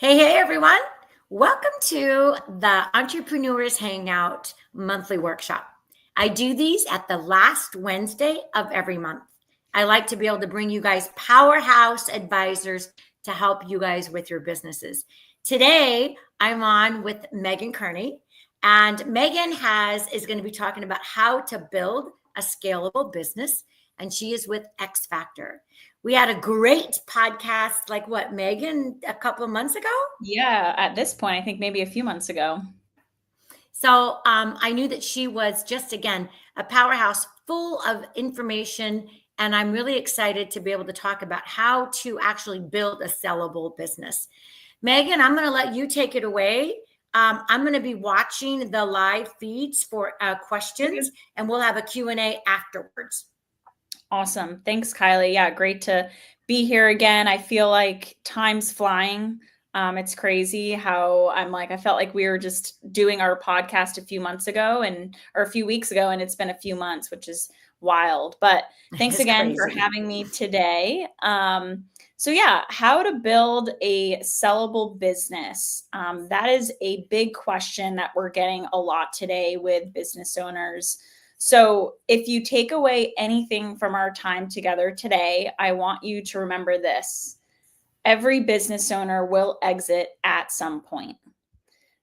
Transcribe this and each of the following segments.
Hey, everyone. Welcome to the Entrepreneurs Hangout monthly workshop. I do these at the last Wednesday of every month. I like to be able to bring you guys powerhouse advisors to help you guys with your businesses. Today, I'm on with Megan Kearney, and Megan is going to be talking about how to build a scalable business, and she is with X Factor. We had a great podcast, like what, Megan, a couple of months ago? Yeah, at this point, I think maybe a few months ago. So I knew that she was just, again, a powerhouse full of information. And I'm really excited to be able to talk about how to actually build a sellable business. Megan, I'm going to let you take it away. I'm going to be watching the live feeds for questions, and we'll have a Q&A afterwards. Awesome. Thanks, Kylie. Yeah, great to be here again. I feel like time's flying. It's crazy how I felt like we were just doing our podcast a few weeks ago, and it's been a few months, which is wild. But thanks again for having me today. So yeah, how to build a sellable business. That is a big question that we're getting a lot today with business owners. So if you take away anything from our time together today, I want you to remember this. Every business owner will exit at some point.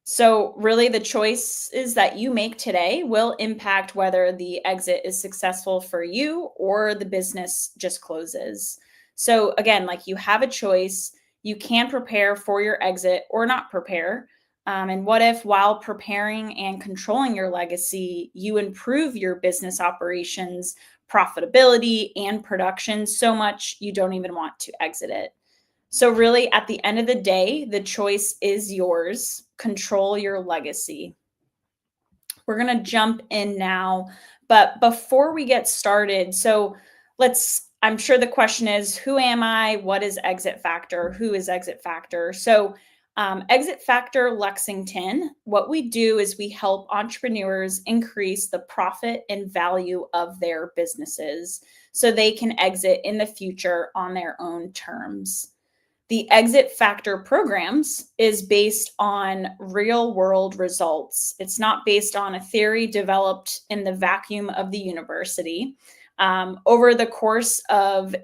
So really the choices that you make today will impact whether the exit is successful for you or the business just closes. So again, like you have a choice, you can prepare for your exit or not prepare. And what if while preparing and controlling your legacy, you improve your business operations, profitability, and production so much you don't even want to exit it? So really, at the end of the day, the choice is yours. Control your legacy. We're going to jump in now. But before we get started, I'm sure the question is, who am I? What is Exit Factor? Who is Exit Factor? So Exit Factor Lexington, what we do is we help entrepreneurs increase the profit and value of their businesses so they can exit in the future on their own terms. The Exit Factor programs is based on real world results. It's not based on a theory developed in the vacuum of the university. Over the course of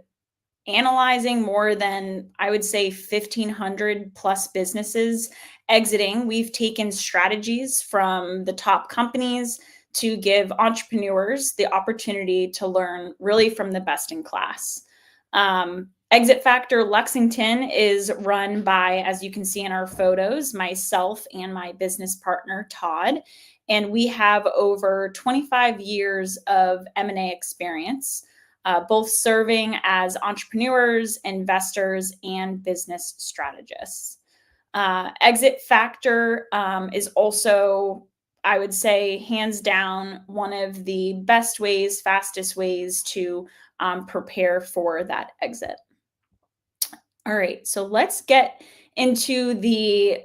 analyzing more than, I would say, 1,500 plus businesses exiting, we've taken strategies from the top companies to give entrepreneurs the opportunity to learn really from the best in class. Exit Factor Lexington is run by, as you can see in our photos, myself and my business partner, Todd. And we have over 25 years of M&A experience, both serving as entrepreneurs, investors, and business strategists. Exit Factor is also, I would say, hands down, one of the best ways, fastest ways to prepare for that exit. All right, so let's get into the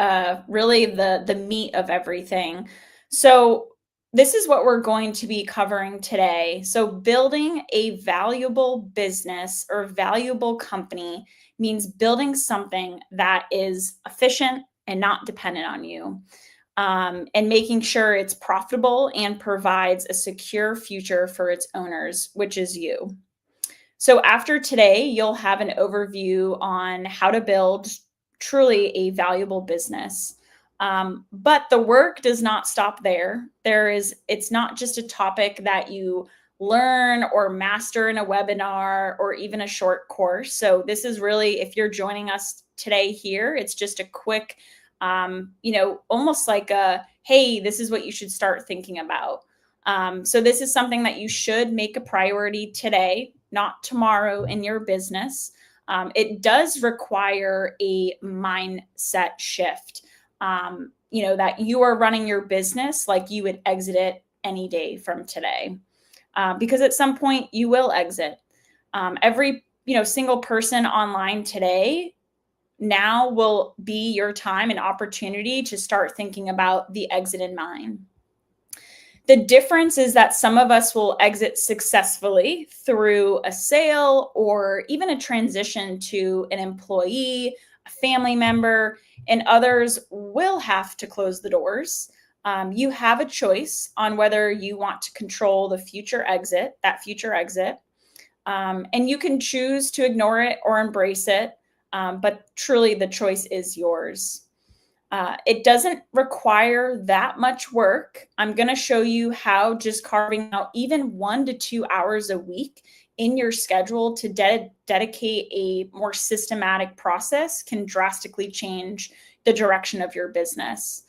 really the meat of everything. So this is what we're going to be covering today. So building a valuable business or valuable company means building something that is efficient and not dependent on you, and making sure it's profitable and provides a secure future for its owners, which is you. So after today, you'll have an overview on how to build truly a valuable business. But the work does not stop there. It's not just a topic that you learn or master in a webinar or even a short course. So this is really, if you're joining us today here, it's just a quick, almost like a, hey, this is what you should start thinking about. So this is something that you should make a priority today, not tomorrow in your business. It does require a mindset shift, that you are running your business like you would exit it any day from today, because at some point you will exit. Every single person online today now will be your time and opportunity to start thinking about the exit in mind. The difference is that some of us will exit successfully through a sale or even a transition to an employee, a family member, and others will have to close the doors. You have a choice on whether you want to control the future exit, and you can choose to ignore it or embrace it. But truly, the choice is yours. It doesn't require that much work. I'm going to show you how just carving out even 1 to 2 hours a week in your schedule to dedicate a more systematic process can drastically change the direction of your business.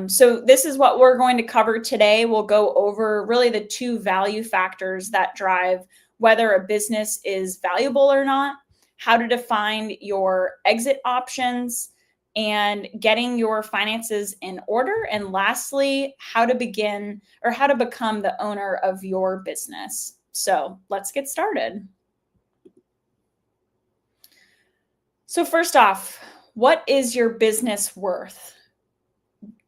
So this is what we're going to cover today. We'll go over really the 2 value factors that drive whether a business is valuable or not, how to define your exit options, and getting your finances in order. And lastly, how to begin or how to become the owner of your business. So let's get started. So first off, what is your business worth?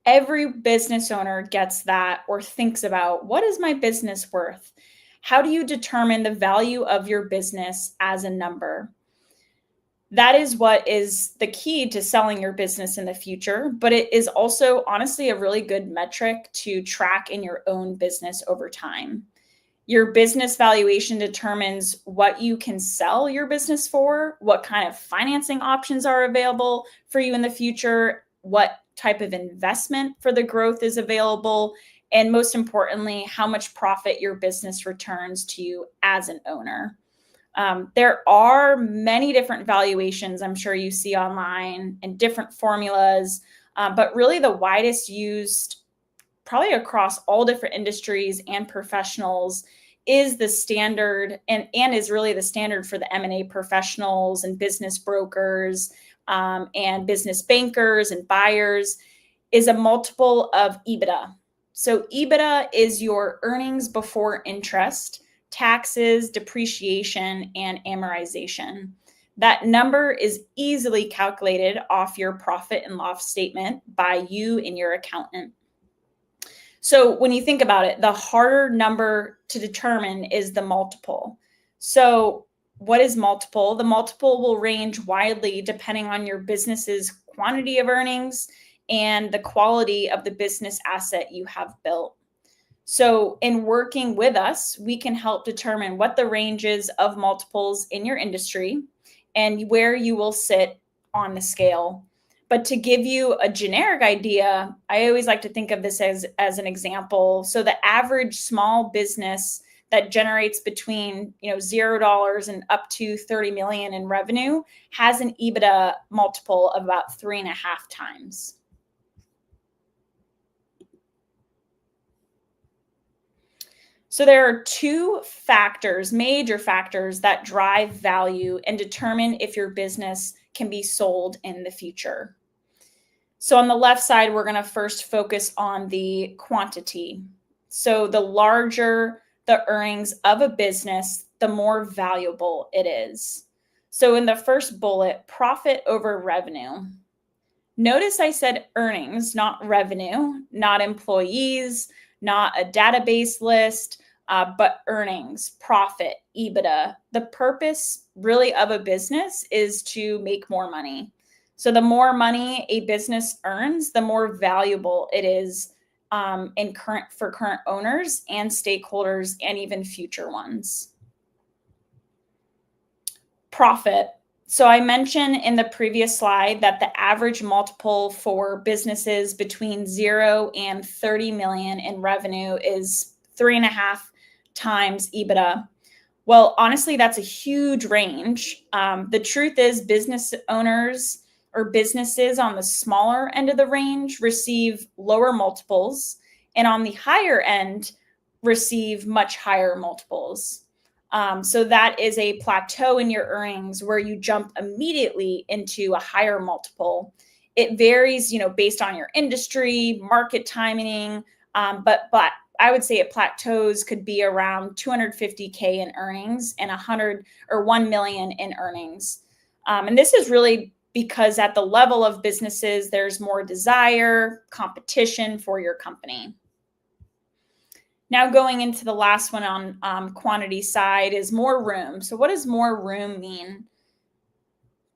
Every business owner gets that or thinks about, what is my business worth? How do you determine the value of your business as a number? That is what is the key to selling your business in the future, but it is also honestly a really good metric to track in your own business over time. Your business valuation determines what you can sell your business for, what kind of financing options are available for you in the future, what type of investment for the growth is available, and most importantly, how much profit your business returns to you as an owner. There are many different valuations I'm sure you see online and different formulas, but really the widest used probably across all different industries and professionals is the standard and is really the standard for the M&A professionals and business brokers and business bankers and buyers is a multiple of EBITDA. So EBITDA is your earnings before interest, taxes, depreciation, and amortization. That number is easily calculated off your profit and loss statement by you and your accountant. So when you think about it, the harder number to determine is the multiple. So what is multiple? The multiple will range widely depending on your business's quantity of earnings and the quality of the business asset you have built. So in working with us, we can help determine what the range is of multiples in your industry and where you will sit on the scale. But to give you a generic idea, I always like to think of this as an example. So the average small business that generates between $0 and up to 30 million in revenue has an EBITDA multiple of about 3.5 times. So there are 2 factors, major factors that drive value and determine if your business can be sold in the future. So on the left side, we're going to first focus on the quantity. So the larger the earnings of a business, the more valuable it is. So in the first bullet, profit over revenue. Notice I said earnings, not revenue, not employees, not a database list, but earnings, profit, EBITDA. The purpose really of a business is to make more money. So the more money a business earns, the more valuable it is for current owners and stakeholders and even future ones. Profit. So I mentioned in the previous slide that the average multiple for businesses between 0 and 30 million in revenue is 3.5 times EBITDA. Well, honestly, that's a huge range. The truth is business owners or businesses on the smaller end of the range receive lower multiples, and on the higher end receive much higher multiples. So that is a plateau in your earnings where you jump immediately into a higher multiple. It varies, based on your industry, market timing, but I would say it plateaus could be around 250K in earnings and 100 or 1 million in earnings. And this is really because at the level of businesses, there's more desire, competition for your company. Now going into the last one on quantity side is more room. So what does more room mean?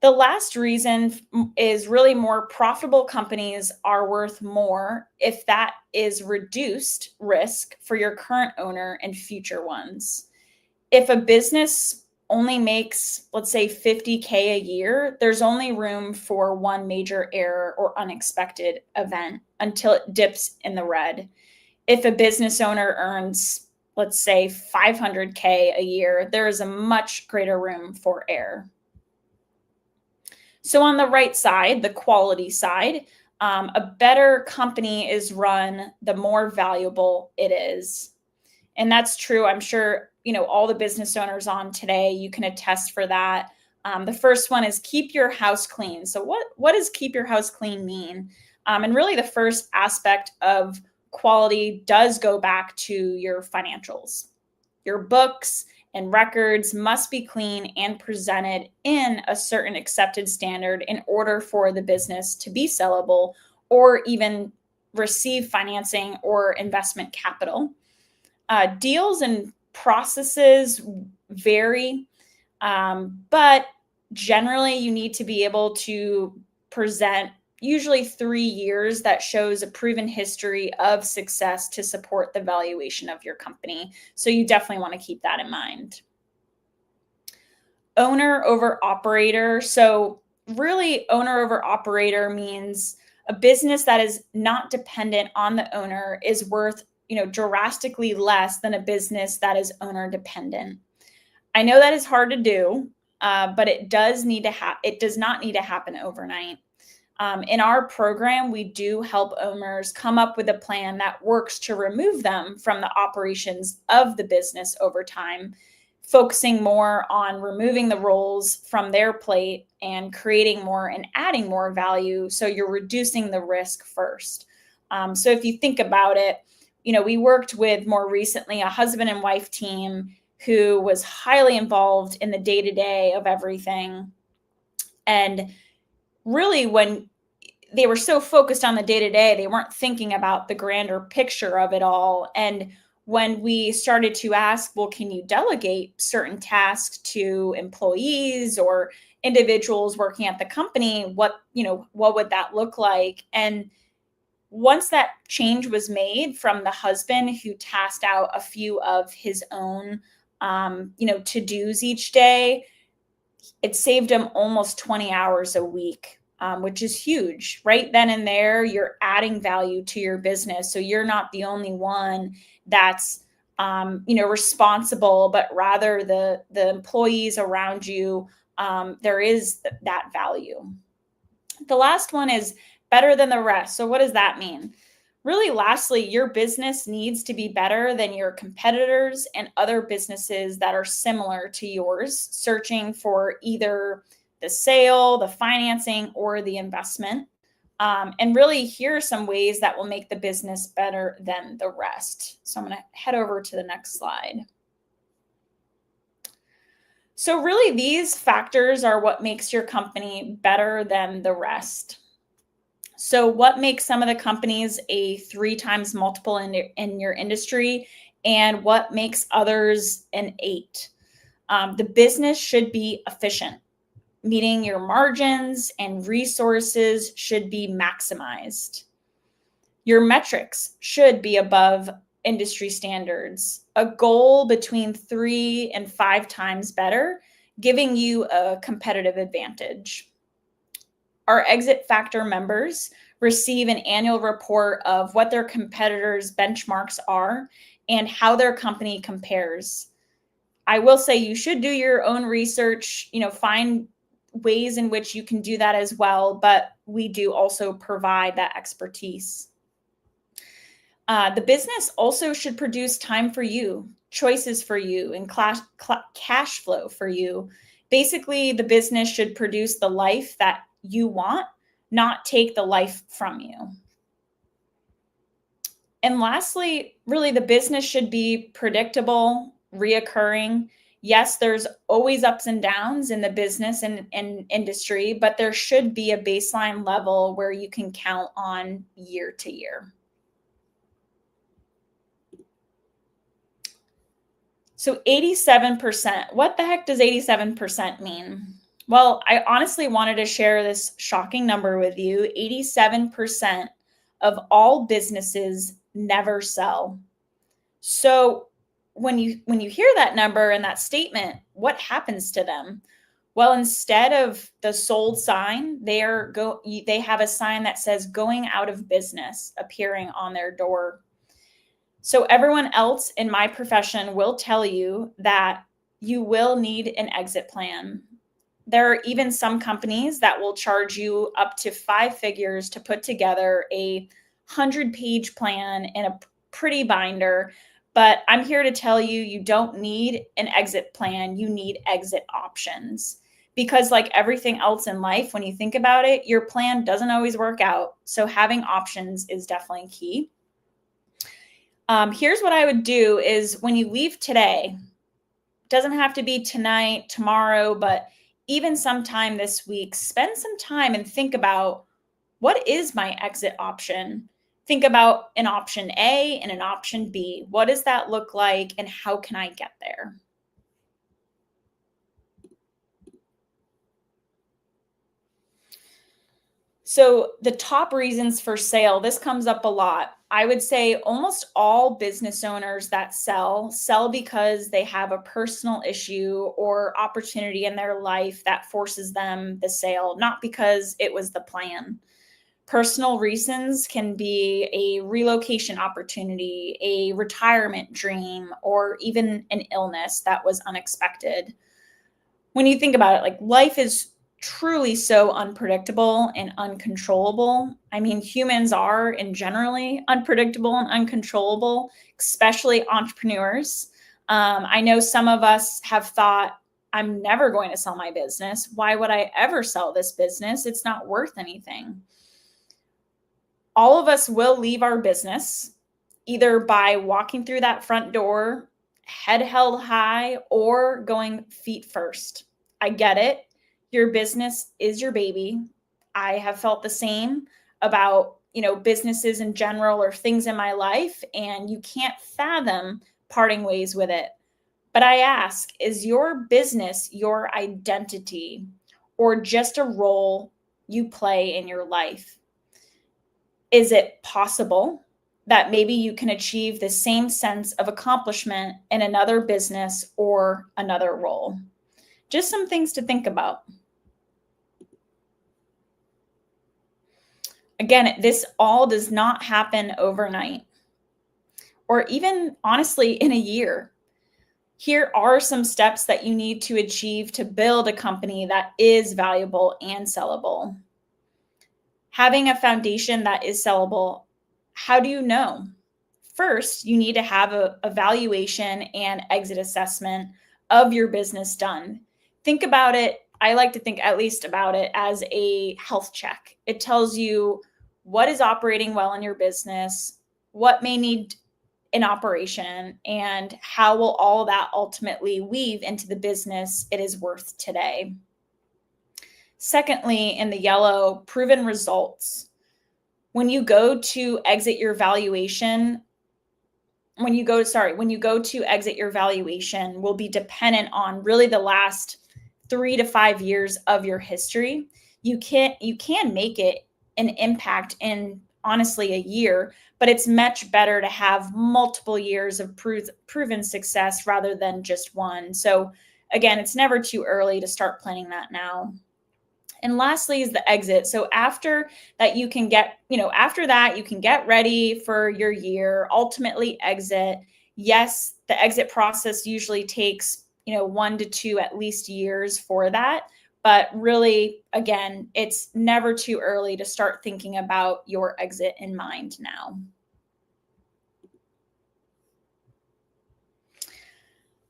The last reason is really more profitable companies are worth more if that is reduced risk for your current owner and future ones. If a business only makes, let's say, 50K a year, there's only room for one major error or unexpected event until it dips in the red. If a business owner earns, let's say, 500K a year, there is a much greater room for error. So on the right side, the quality side, a better company is run, the more valuable it is. And that's true. I'm sure, all the business owners on today, you can attest for that. The first one is keep your house clean. So what does keep your house clean mean? And really the first aspect of quality does go back to your financials. Your books and records must be clean and presented in a certain accepted standard in order for the business to be sellable or even receive financing or investment capital. Deals and processes vary, but generally you need to be able to present usually 3 years that shows a proven history of success to support the valuation of your company. So you definitely want to keep that in mind. Owner over operator. So really, owner over operator means a business that is not dependent on the owner is worth drastically less than a business that is owner dependent. I know that is hard to do, but it does not need to happen overnight. In our program, we do help owners come up with a plan that works to remove them from the operations of the business over time, focusing more on removing the roles from their plate and creating more and adding more value. So you're reducing the risk first. So if you think about it, we worked with more recently a husband and wife team who was highly involved in the day-to-day of everything. And really, when they were so focused on the day-to-day, they weren't thinking about the grander picture of it all. And when we started to ask, well, can you delegate certain tasks to employees or individuals working at the company? What would that look like? And once that change was made from the husband who tasked out a few of his own, to-dos each day, it saved him almost 20 hours a week, which is huge. Right then and there, you're adding value to your business. So you're not the only one that's, responsible, but rather the employees around you, there is that value. The last one is better than the rest. So what does that mean? Really, lastly, your business needs to be better than your competitors and other businesses that are similar to yours, searching for either the sale, the financing, or the investment. And really, here are some ways that will make the business better than the rest. So I'm going to head over to the next slide. So really, these factors are what makes your company better than the rest. So what makes some of the companies a 3 times multiple in your industry, and what makes others an 8? The business should be efficient, meaning your margins and resources should be maximized. Your metrics should be above industry standards, a goal between 3 and 5 times better, giving you a competitive advantage. Our Exit Factor members receive an annual report of what their competitors' benchmarks are and how their company compares. I will say you should do your own research, find ways in which you can do that as well, but we do also provide that expertise. The business also should produce time for you, choices for you, and cash flow for you. Basically, the business should produce the life that you want, not take the life from you. And lastly, really, the business should be predictable, reoccurring. Yes, there's always ups and downs in the business and industry, but there should be a baseline level where you can count on year to year. So 87%, what the heck does 87% mean? Well, I honestly wanted to share this shocking number with you. 87% of all businesses never sell. So when you hear that number and that statement, what happens to them? Well, instead of the sold sign, they have a sign that says going out of business appearing on their door. So everyone else in my profession will tell you that you will need an exit plan. There are even some companies that will charge you up to 5 figures to put together a 100-page plan in a pretty binder. But I'm here to tell you, you don't need an exit plan. You need exit options. Because, like everything else in life, when you think about it, your plan doesn't always work out. So having options is definitely key. Here's what I would do is when you leave today, doesn't have to be tonight, tomorrow, but even sometime this week, spend some time and think about, what is my exit option? Think about an option A and an option B. What does that look like and how can I get there? So the top reasons for sale, this comes up a lot. I would say almost all business owners that sell because they have a personal issue or opportunity in their life that forces them the sale, not because it was the plan. Personal reasons can be a relocation opportunity, a retirement dream, or even an illness that was unexpected. When you think about it, like life is truly so unpredictable and uncontrollable. I mean, humans are in generally unpredictable and uncontrollable, especially entrepreneurs. I know some of us have thought, I'm never going to sell my business. Why would I ever sell this business? It's not worth anything. All of us will leave our business either by walking through that front door, head held high, or going feet first. I get it. Your business is your baby. I have felt the same about, businesses in general or things in my life, and you can't fathom parting ways with it. But I ask, is your business your identity or just a role you play in your life? Is it possible that maybe you can achieve the same sense of accomplishment in another business or another role? Just some things to think about. Again, this all does not happen overnight or even honestly in a year. Here are some steps that you need to achieve to build a company that is valuable and sellable. Having a foundation that is sellable, how do you know? First, you need to have a valuation and exit assessment of your business done. Think about it. I like to think at least about it as a health check. It tells you what is operating well in your business, what may need an operation, and how will all that ultimately weave into the business it is worth today. Secondly, in the yellow, proven results. When you go to exit your valuation, when you go to exit your valuation will be dependent on really the last 3 to 5 years of your history. You can make it an impact in honestly a year, but it's much better to have multiple years of proven success rather than just one. So again, it's never too early to start planning that now. And lastly is the exit. So after that, you can get ready for your year, ultimately exit. Yes, the exit process usually takes, 1 to 2 at least years for that. But really, again, it's never too early to start thinking about your exit in mind now.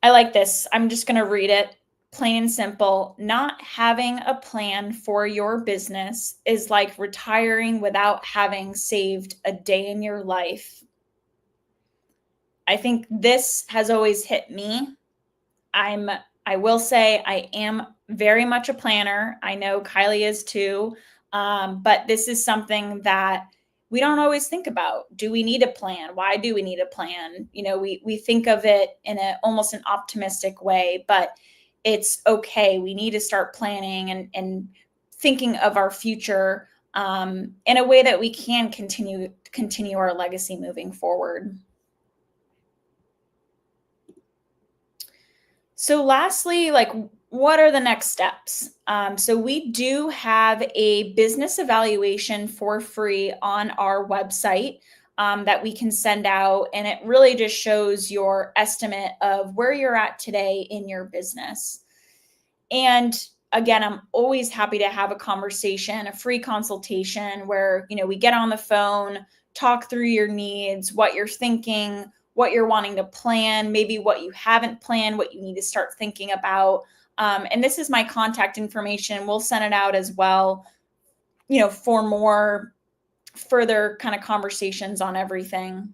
I like this. I'm just going to read it. Plain and simple, not having a plan for your business is like retiring without having saved a day in your life. I think this has always hit me. I will say I am very much a planner. I know Kylie is too. But this is something that we don't always think about. Do we need a plan? Why do we need a plan? We think of it in almost an optimistic way, but it's okay. We need to start planning and thinking of our future in a way that we can continue our legacy moving forward. So lastly, like, what are the next steps? So we do have a business evaluation for free on our website that we can send out. And it really just shows your estimate of where you're at today in your business. And again, I'm always happy to have a conversation, a free consultation where, we get on the phone, talk through your needs, what you're thinking, what you're wanting to plan, maybe what you haven't planned, what you need to start thinking about. And this is my contact information. We'll send it out as well, for more further kind of conversations on everything.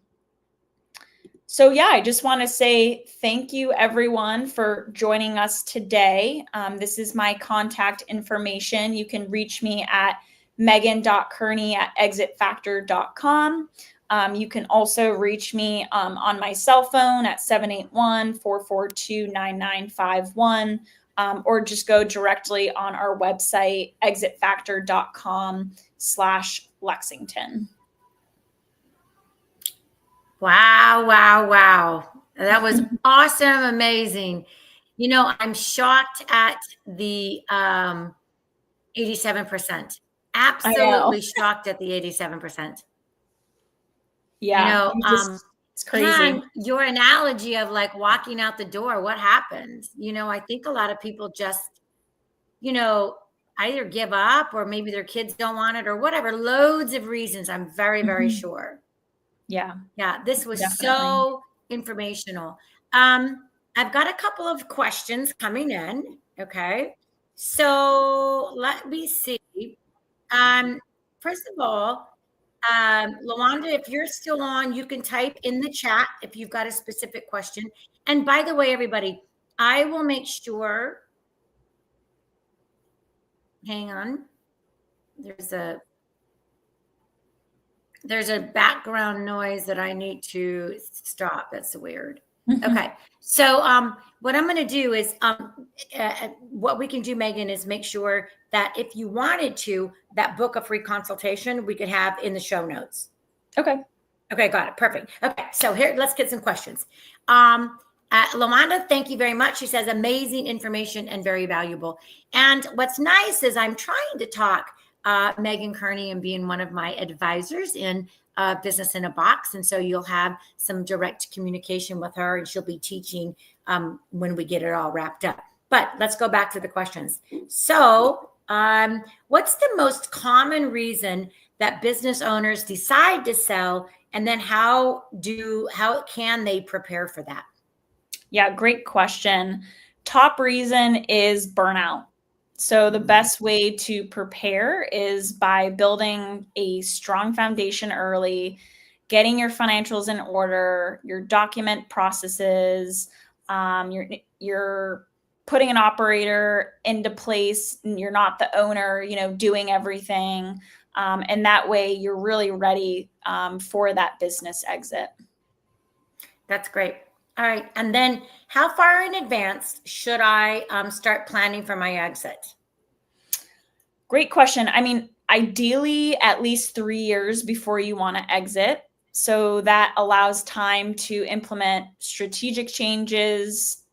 So yeah, I just want to say thank you everyone for joining us today. This is my contact information. You can reach me at megan.kearney@exitfactor.com. You can also reach me on my cell phone at 781-442-9951, or just go directly on our website, exitfactor.com/Lexington. Wow, wow, wow. That was awesome, amazing. I'm shocked at the 87%. I know. Absolutely shocked at the 87%. Yeah, it's crazy. And your analogy of like walking out the door, what happens? I think a lot of people just, either give up or maybe their kids don't want it or whatever. Loads of reasons. I'm very, very sure. Yeah. Yeah, this was Definitely. so informational. I've got a couple of questions coming in. Okay. So let me see. First of all, Lawanda, if you're still on, you can type in the chat if you've got a specific question. And by the way, everybody, I will make sure. Hang on. There's a background noise that I need to stop. That's weird. Okay. So what I'm going to do is what we can do, Megan, is make sure that if you wanted to, that book a free consultation we could have in the show notes. Okay. Okay. Got it. Perfect. Okay. So here, let's get some questions. Lawanda, thank you very much. She says amazing information and very valuable. And what's nice is I'm trying to talk Megan Kearney and being one of my advisors in Business in a Box. And so you'll have some direct communication with her and she'll be teaching when we get it all wrapped up. But let's go back to the questions. So what's the most common reason that business owners decide to sell? And then how can they prepare for that? Yeah, great question. Top reason is burnout. So the best way to prepare is by building a strong foundation early, getting your financials in order, your document processes, you're putting an operator into place, and you're not the owner, doing everything. And that way you're really ready for that business exit. That's great. All right. And then how far in advance should I start planning for my exit? Great question. I mean, ideally at least 3 years before you want to exit. So that allows time to implement strategic changes,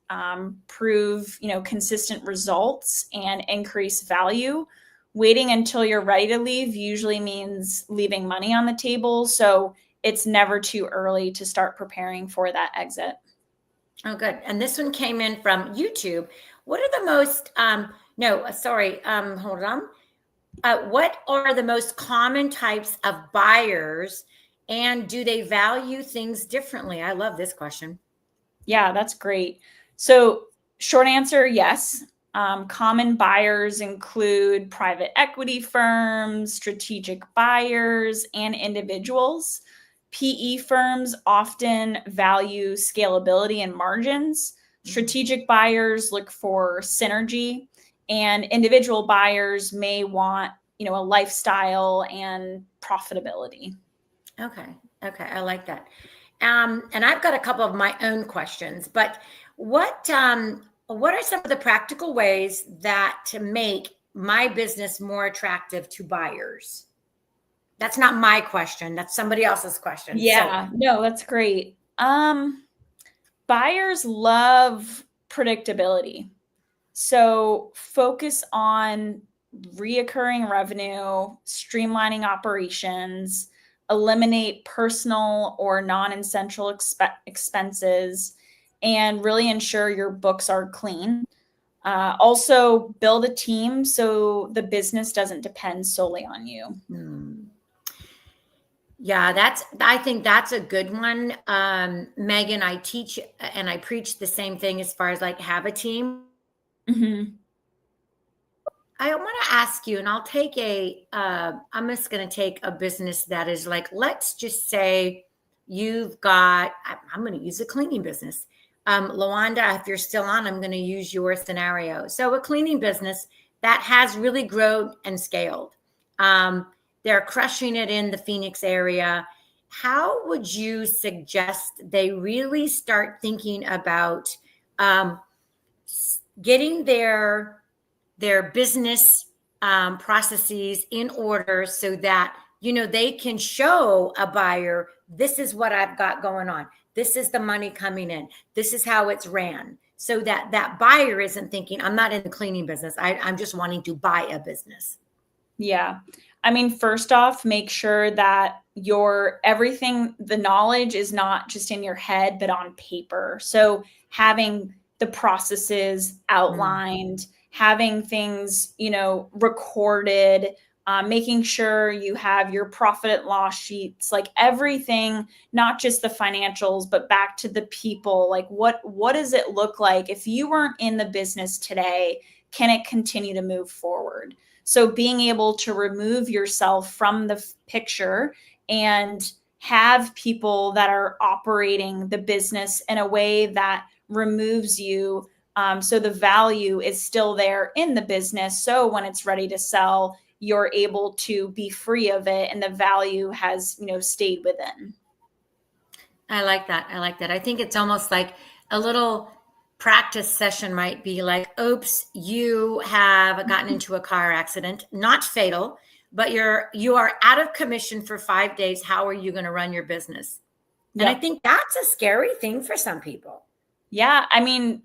prove, consistent results and increase value. Waiting until you're ready to leave usually means leaving money on the table. So it's never too early to start preparing for that exit. Oh, good. And this one came in from YouTube. What are the most, hold on. What are the most common types of buyers and do they value things differently? I love this question. Yeah, that's great. So short answer, yes. Common buyers include private equity firms, strategic buyers, and individuals. PE firms often value scalability and margins. Strategic buyers look for synergy, and individual buyers may want, a lifestyle and profitability. Okay. I like that. And I've got a couple of my own questions, but what What are some of the practical ways that to make my business more attractive to buyers? That's not my question. That's somebody else's question. Yeah, no, that's great. Buyers love predictability. So focus on reoccurring revenue, streamlining operations, eliminate personal or non-essential expenses, and really ensure your books are clean. Also, build a team so the business doesn't depend solely on you. Yeah, I think that's a good one. Megan, I teach and I preach the same thing as far as like have a team. Mm-hmm. I want to ask you, and I'll take I'm just going to take a business that is like, let's just say I'm going to use a cleaning business. Lawanda, if you're still on, I'm going to use your scenario. So a cleaning business that has really grown and scaled. They're crushing it in the Phoenix area. How would you suggest they really start thinking about getting their business processes in order so that they can show a buyer, this is what I've got going on, this is the money coming in, this is how it's ran, so that that buyer isn't thinking, I'm not in the cleaning business, I'm just wanting to buy a business. Yeah. I mean, first off, make sure that everything, the knowledge is not just in your head, but on paper. So having the processes outlined, having things, recorded, making sure you have your profit and loss sheets, like everything, not just the financials, but back to the people. Like what does it look like if you weren't in the business today? Can it continue to move forward? So being able to remove yourself from the picture and have people that are operating the business in a way that removes you, so the value is still there in the business. So when it's ready to sell, you're able to be free of it and the value has, stayed within. I like that. I think it's almost like a little practice session might be like, oops, you have gotten into a car accident, not fatal, but you are out of commission for 5 days. How are you going to run your business? And I think that's a scary thing for some people. Yeah. I mean,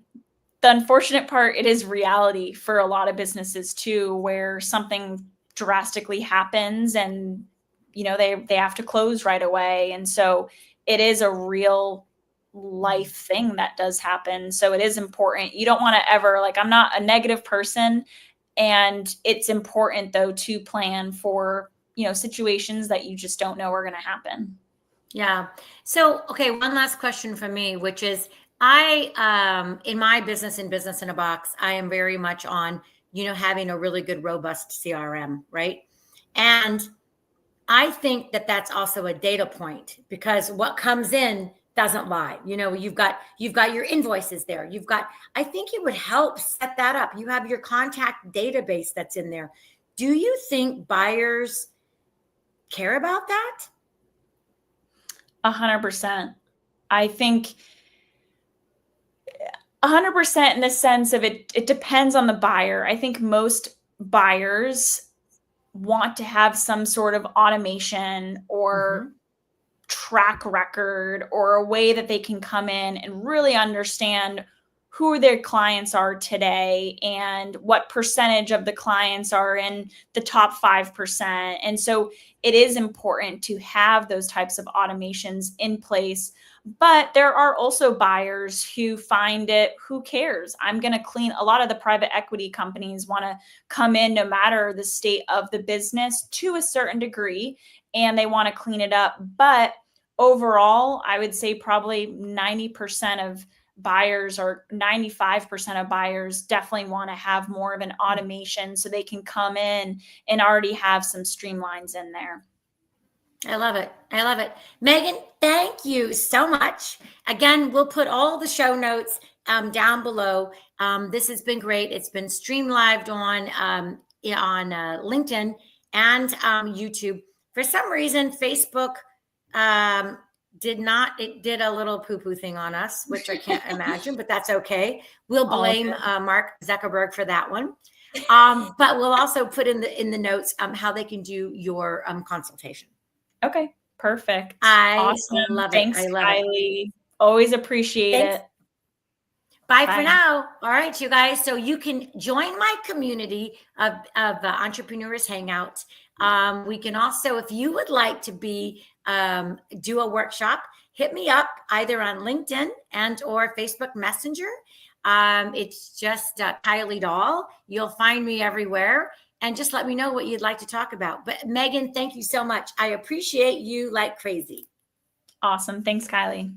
the unfortunate part, it is reality for a lot of businesses too, where something drastically happens and, they have to close right away. And so it is a real life thing that does happen. So it is important. You don't want to ever, like, I'm not a negative person, and it's important though to plan for, situations that you just don't know are going to happen. Yeah. So, okay, one last question from me, which is in my business, in Business in a Box, I am very much on, having a really good, robust CRM, right? And I think that that's also a data point, because what comes in doesn't lie. You've got your invoices there. I think it would help set that up. You have your contact database that's in there. Do you think buyers care about that? 100%. I think 100% in the sense of it depends on the buyer. I think most buyers want to have some sort of automation or track record, or a way that they can come in and really understand who their clients are today and what percentage of the clients are in the top 5%. And so it is important to have those types of automations in place. But there are also buyers who find it, who cares? I'm going to clean. A lot of the private equity companies want to come in no matter the state of the business to a certain degree, and they want to clean it up. But overall, I would say probably 90% of buyers, or 95% of buyers, definitely want to have more of an automation so they can come in and already have some streamlines in there. I love it. Megan, thank you so much. Again, we'll put all the show notes down below. This has been great. It's been streamed live on LinkedIn and YouTube. For some reason, Facebook it did a little poo-poo thing on us, which I can't imagine, but that's okay. We'll blame Mark Zuckerberg for that one. But we'll also put in the notes how they can do your consultation. Okay, perfect. I Awesome. love it. Thanks, I love Kylie. Always appreciate it. Bye for now. All right, you guys. So you can join my community of Entrepreneurs Hangout. We can also, if you would like to do a workshop, hit me up either on LinkedIn and or Facebook Messenger. It's just Kylie Dahl. You'll find me everywhere. And just let me know what you'd like to talk about. But Megan, thank you so much. I appreciate you like crazy. Awesome. Thanks, Kylie.